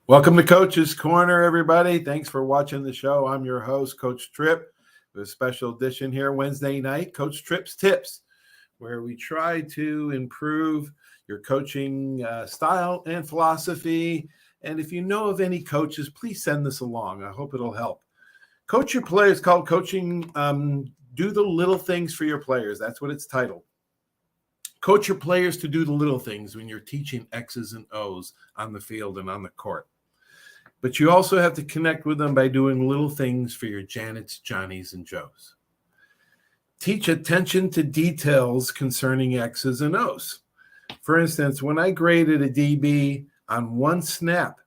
Welcome to Coach's Corner, everybody. Thanks for watching the show. I'm your host, Coach Tripp, with a special edition here Wednesday night, Coach Tripp's Tips, where we try to improve your coaching style and philosophy. And if you know of any coaches, please send this along. I hope it'll help. Coach your players, called Coaching Do the Little Things for Your Players. That's what it's titled. Coach your players to do the little things when you're teaching X's and O's on the field and on the court. But you also have to connect with them by doing little things for your Janets, Johnnies, and Joes. Teach attention to details concerning X's and O's. For instance, when I graded a DB on one snap,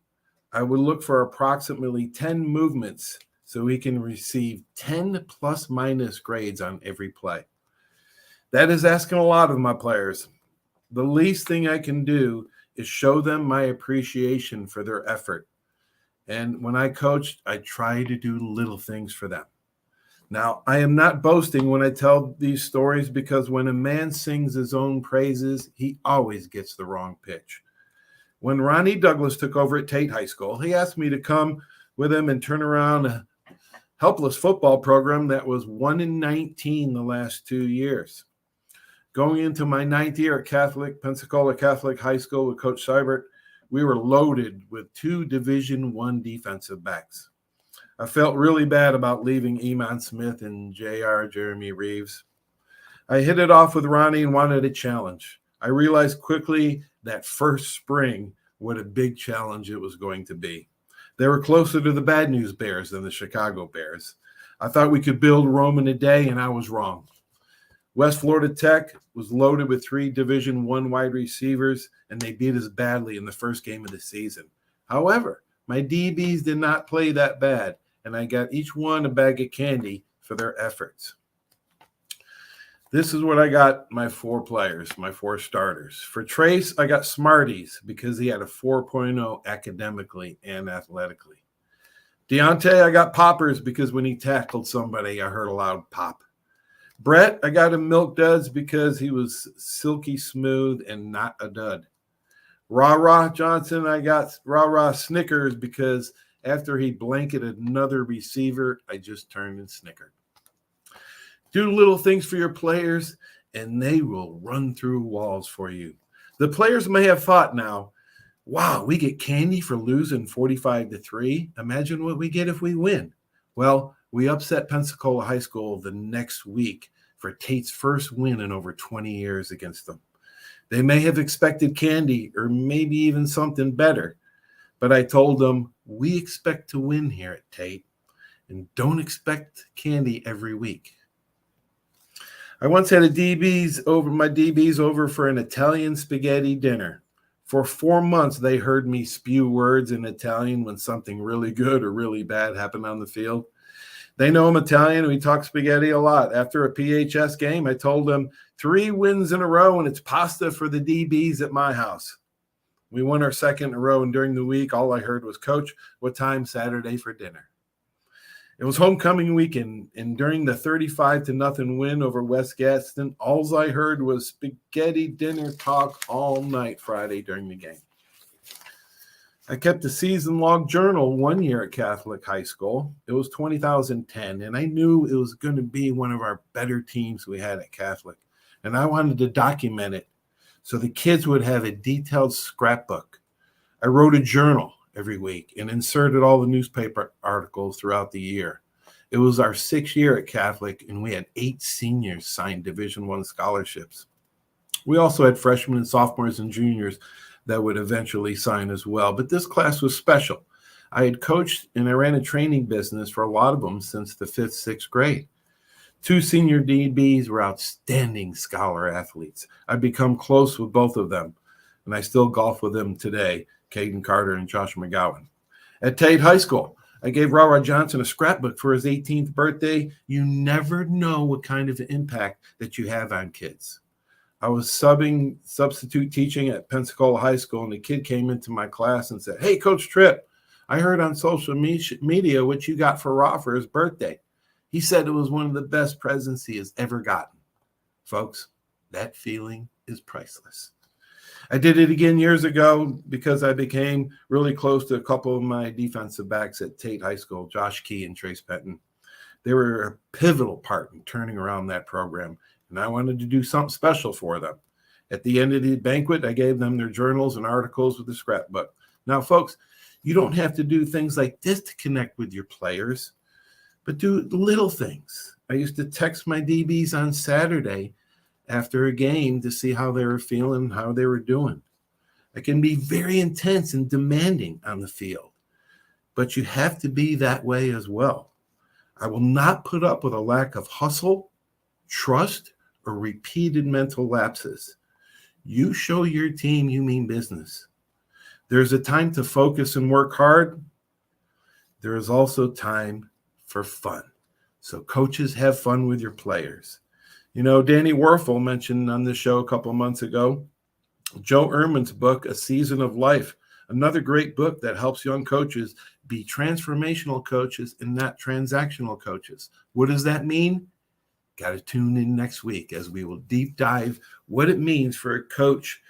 I would look for approximately 10 movements so he can receive 10 plus minus grades on every play. That is asking a lot of my players. The least thing I can do is show them my appreciation for their effort. And when I coach, I try to do little things for them. Now, I am not boasting when I tell these stories because when a man sings his own praises, he always gets the wrong pitch. When Ronnie Douglas took over at Tate High School, he asked me to come with him and turn around a helpless football program that was 1-19 the last 2 years. Going into my 9th year at Pensacola Catholic High School with Coach Seibert, we were loaded with 2 Division I defensive backs. I felt really bad about leaving Emon Smith and Jeremy Reeves. I hit it off with Ronnie and wanted a challenge. I realized quickly that first spring what a big challenge it was going to be. They were closer to the Bad News Bears than the Chicago Bears. I thought we could build Rome in a day, and I was wrong. West Florida Tech was loaded with 3 Division I wide receivers, and they beat us badly in the first game of the season. However, my DBs did not play that bad, and I got each one a bag of candy for their efforts. This is what I got my 4 players, my 4 starters. For Trace, I got Smarties because he had a 4.0 academically and athletically. Deontay, I got Poppers because when he tackled somebody, I heard a loud pop. Brett, I got him Milk Duds because he was silky smooth and not a dud. Rah Johnson, I got Rah Snickers because after he blanketed another receiver, I just turned and snickered. Do little things for your players, and they will run through walls for you. The players may have thought now, wow, we get candy for losing 45-3. Imagine what we get if we win. Well, we upset Pensacola High School the next week for Tate's first win in over 20 years against them. They may have expected candy or maybe even something better, but I told them we expect to win here at Tate and don't expect candy every week. I once had my DBs over for an Italian spaghetti dinner. For 4 months, they heard me spew words in Italian when something really good or really bad happened on the field. They know I'm Italian, and we talk spaghetti a lot. After a PHS game, I told them 3 wins in a row, and it's pasta for the DBs at my house. We won our 2nd in a row, and during the week, all I heard was, Coach, what time Saturday for dinner? It was homecoming weekend, and during the 35-0 win over West Gadsden, all I heard was spaghetti dinner talk all night Friday during the game. I kept a season log journal 1 year at Catholic High School. It was 2010, and I knew it was going to be one of our better teams we had at Catholic, and I wanted to document it so the kids would have a detailed scrapbook. I wrote a journal every week and inserted all the newspaper articles throughout the year. It was our 6th year at Catholic, and we had 8 seniors sign Division I scholarships. We also had freshmen and sophomores and juniors that would eventually sign as well. But this class was special. I had coached and I ran a training business for a lot of them since the 5th, 6th grade. 2 senior DBs were outstanding scholar athletes. I've become close with both of them, and I still golf with them today, Caden Carter and Josh McGowan. At Tate High School, I gave Rah Johnson a scrapbook for his 18th birthday. You never know what kind of impact that you have on kids. I was substitute teaching at Pensacola High School, and the kid came into my class and said, "Hey, Coach Tripp, I heard on social media what you got for Rah for his birthday. He said it was one of the best presents he has ever gotten." Folks, that feeling is priceless. I did it again years ago because I became really close to a couple of my defensive backs at Tate High School, Josh Key and Trace Penton. They were a pivotal part in turning around that program, and I wanted to do something special for them. At the end of the banquet, I gave them their journals and articles with the scrapbook. Now, folks, you don't have to do things like this to connect with your players, but do little things. I used to text my DBs on Saturday after a game to see how they were feeling, how they were doing. I can be very intense and demanding on the field, but you have to be that way as well. I will not put up with a lack of hustle, trust, or repeated mental lapses. You show your team you mean business. There's a time to focus and work hard. There is also time for fun. So coaches, have fun with your players. You know, Danny Werfel mentioned on the show a couple of months ago, Joe Ehrman's book, A Season of Life, another great book that helps young coaches be transformational coaches and not transactional coaches. What does that mean? Got to tune in next week as we will deep dive what it means for a coach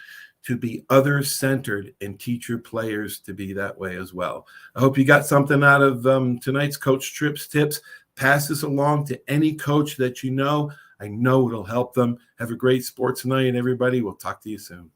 to be other-centered and teach your players to be that way as well. I hope you got something out of tonight's Coach Tripp's tips. Pass this along to any coach that you know. I know it'll help them. Have a great sports night, everybody. We'll talk to you soon.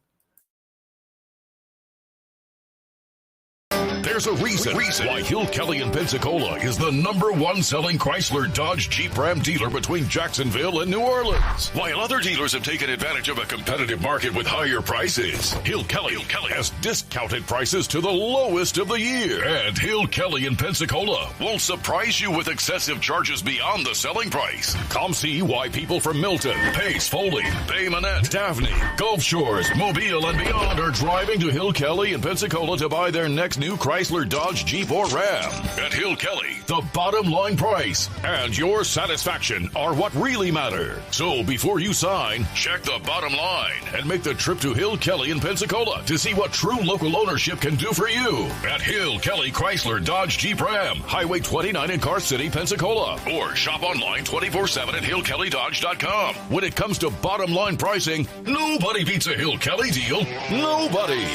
There's a reason why Hill Kelly in Pensacola is the #1 selling Chrysler Dodge Jeep Ram dealer between Jacksonville and New Orleans. While other dealers have taken advantage of a competitive market with higher prices, Hill Kelly has discounted prices to the lowest of the year. And Hill Kelly in Pensacola won't surprise you with excessive charges beyond the selling price. Come see why people from Milton, Pace, Foley, Bay Minette, Daphne, Gulf Shores, Mobile, and beyond are driving to Hill Kelly in Pensacola to buy their next new Chrysler, Dodge, Jeep, or Ram. At Hill Kelly, the bottom line price and your satisfaction are what really matter. So before you sign, check the bottom line and make the trip to Hill Kelly in Pensacola to see what true local ownership can do for you. At Hill Kelly Chrysler, Dodge, Jeep, Ram, Highway 29 in Car City, Pensacola. Or shop online 24/7 at hillkellydodge.com. When it comes to bottom line pricing, nobody beats a Hill Kelly deal. Nobody.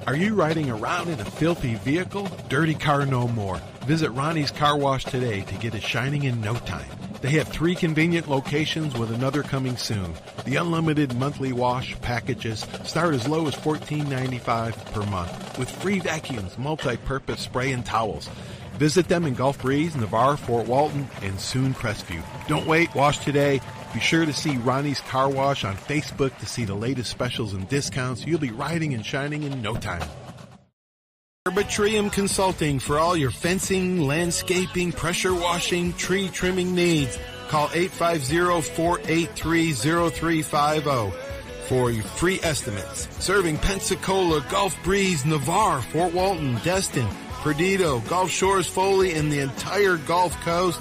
Are you riding around in a filthy vehicle? Dirty car no more. Visit Ronnie's Car Wash today to get it shining in no time. They have 3 convenient locations with another coming soon. The unlimited monthly wash packages start as low as $14.95 per month with free vacuums, multi-purpose spray, and towels. Visit them in Gulf Breeze, Navarre, Fort Walton, and soon Crestview. Don't wait, wash today. Be sure to see Ronnie's Car Wash on Facebook to see the latest specials and discounts. You'll be riding and shining in no time. Arbitrium Consulting for all your fencing, landscaping, pressure washing, tree trimming needs. Call 850-483-0350 for your free estimates. Serving Pensacola, Gulf Breeze, Navarre, Fort Walton, Destin, Perdido, Gulf Shores, Foley, and the entire Gulf Coast.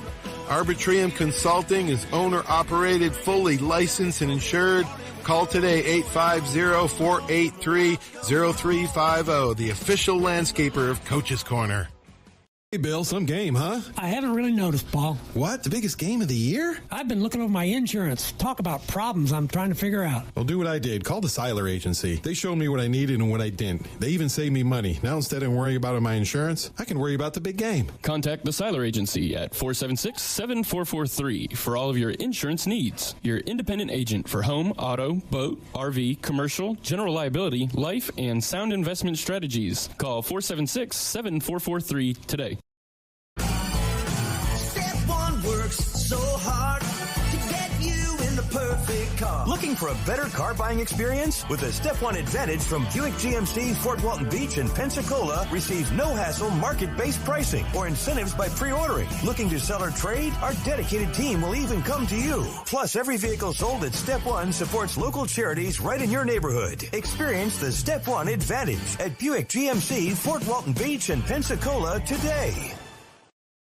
Arbitrium Consulting is owner-operated, fully licensed and insured. Call today, 850-483-0350, the official landscaper of Coach's Corner. Hey, Bill, some game, huh? I haven't really noticed, Paul. What? The biggest game of the year? I've been looking over my insurance. Talk about problems I'm trying to figure out. Well, do what I did. Call the Seiler Agency. They showed me what I needed and what I didn't. They even saved me money. Now, instead of worrying about my insurance, I can worry about the big game. Contact the Seiler Agency at 476-7443 for all of your insurance needs. Your independent agent for home, auto, boat, RV, commercial, general liability, life, and sound investment strategies. Call 476-7443 today. So hard to get you in the perfect car. Looking for a better car buying experience? With the Step 1 Advantage from Buick GMC, Fort Walton Beach, and Pensacola, receive no-hassle market-based pricing or incentives by pre-ordering. Looking to sell or trade? Our dedicated team will even come to you. Plus, every vehicle sold at Step 1 supports local charities right in your neighborhood. Experience the Step 1 Advantage at Buick GMC, Fort Walton Beach, and Pensacola today.